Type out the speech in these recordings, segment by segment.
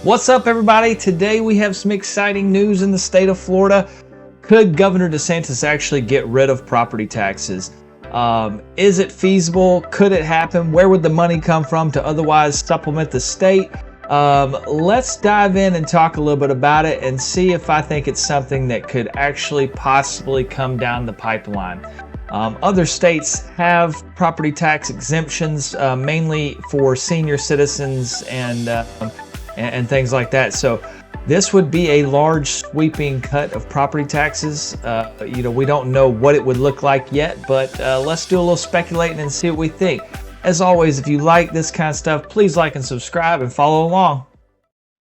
What's up, everybody? Today we have some exciting news in the state of Florida. Could Governor DeSantis actually get rid of property taxes? Is it feasible? Could it happen? Where would the money come from to otherwise supplement the state? Let's dive in and talk a little bit about it and see if I think it's something that could actually possibly come down the pipeline. Other states have property tax exemptions, mainly for senior citizens and things like that. So this would be a large sweeping cut of property taxes. We don't know what it would look like yet, but let's do a little speculating and see what we think. As always, if you like this kind of stuff, please like and subscribe and follow along.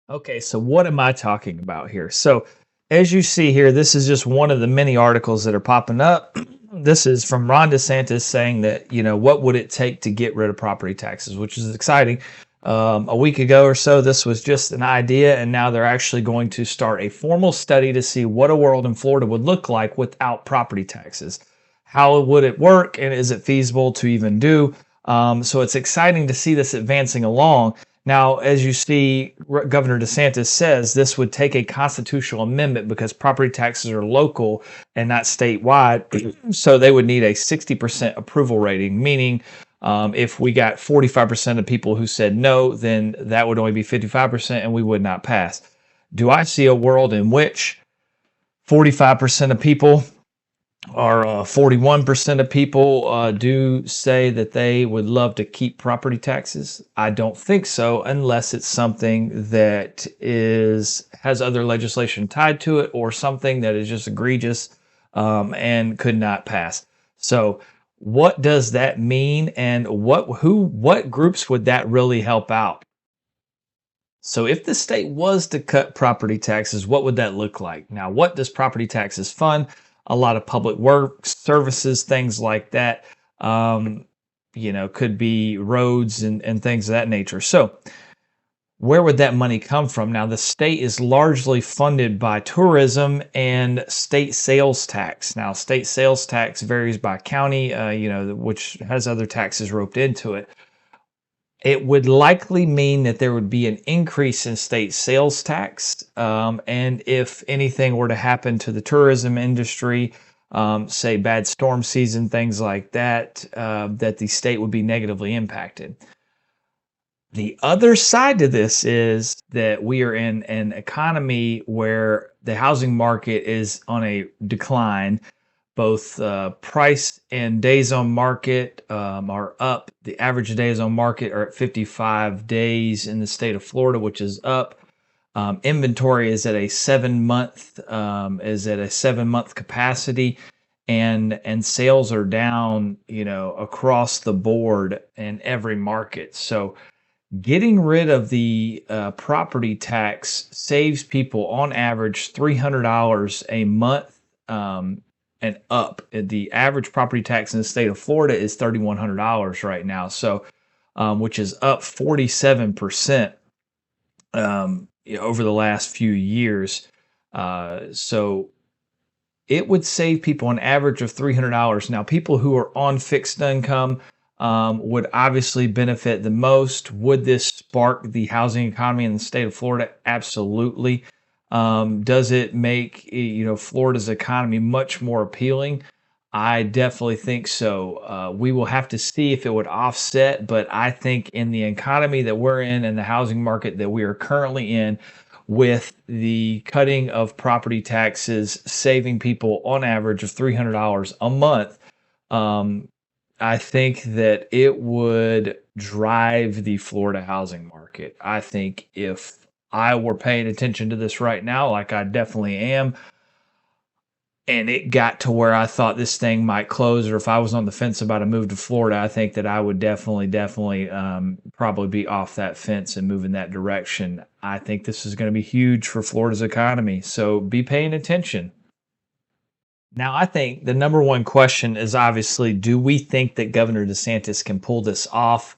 Okay, so what am I talking about here? So as you see here, this is just one of the many articles that are popping up. This is from Ron DeSantis saying that, what would it take to get rid of property taxes, which is exciting. A week ago or so, this was just an idea, and now they're actually going to start a formal study to see what a world in Florida would look like without property taxes. How would it work, and is it feasible to even do? So it's exciting to see this advancing along. Now, as you see, Governor DeSantis says this would take a constitutional amendment because property taxes are local and not statewide. So they would need a 60% approval rating, meaning if we got 45% of people who said no, then that would only be 55% and we would not pass. Do I see a world in which 45% of people or 41% of people do say that they would love to keep property taxes? I don't think so, unless it's something that has other legislation tied to it or something that is just egregious and could not pass. So what does that mean, and what groups would that really help out? So if the state was to cut property taxes, what would that look like? Now, what does property taxes fund? A lot of public works, services, things like that, could be roads and things of that nature. So where would that money come from? Now, the state is largely funded by tourism and state sales tax. Now, state sales tax varies by county, which has other taxes roped into it. It would likely mean that there would be an increase in state sales tax. And if anything were to happen to the tourism industry, say bad storm season, things like that, that the state would be negatively impacted. The other side to this is that we are in an economy where the housing market is on a decline. Both price and days on market are up. The average days on market are at 55 days in the state of Florida, which is up. Inventory is at a 7-month capacity, and sales are down, across the board in every market. So getting rid of the property tax saves people on average $300 a month and up. The average property tax in the state of Florida is $3,100 right now, so which is up 47% over the last few years. So it would save people an average of $300. Now, people who are on fixed income would obviously benefit the most. Would this spark the housing economy in the state of Florida? Absolutely. Does it make Florida's economy much more appealing? I definitely think so. We will have to see if it would offset, but I think in the economy that we're in and the housing market that we are currently in, with the cutting of property taxes saving people on average of $300 a month, I think that it would drive the Florida housing market. I think if I were paying attention to this right now, like I definitely am, and it got to where I thought this thing might close, or if I was on the fence about a move to Florida, I think that I would definitely probably be off that fence and move in that direction. I think this is going to be huge for Florida's economy, so be paying attention. Now, I think the number one question is obviously, do we think that Governor DeSantis can pull this off?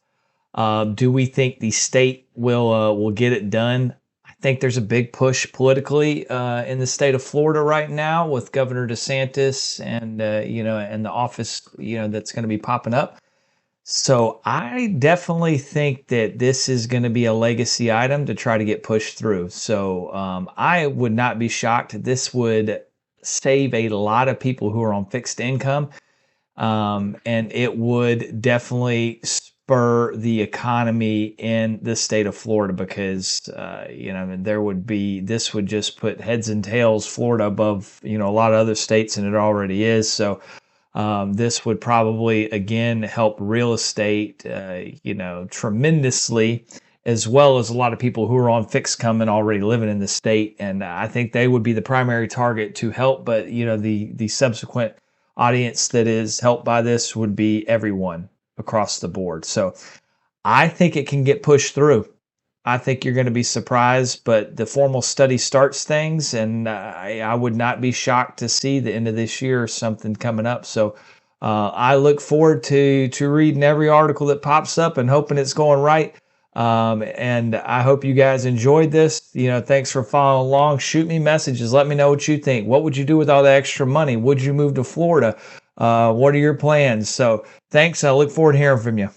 Do we think the state will get it done? I think there's a big push politically in the state of Florida right now with Governor DeSantis and and the office that's going to be popping up. So I definitely think that this is going to be a legacy item to try to get pushed through. So I would not be shocked. This would save a lot of people who are on fixed income, and it would definitely spur the economy in the state of Florida because there would be this would just put heads and tails Florida above a lot of other states, and it already is. So this would probably again help real estate, tremendously, as well as a lot of people who are on fixed income and already living in the state. And I think they would be the primary target to help. But the subsequent audience that is helped by this would be everyone across the board. So I think it can get pushed through. I think you're going to be surprised, but the formal study starts things, and I would not be shocked to see the end of this year something coming up. So I look forward to reading every article that pops up and hoping it's going right. And I hope you guys enjoyed this. Thanks for following along. Shoot me messages. Let me know what you think. What would you do with all the extra money? Would you move to Florida? What are your plans? So thanks. I look forward to hearing from you.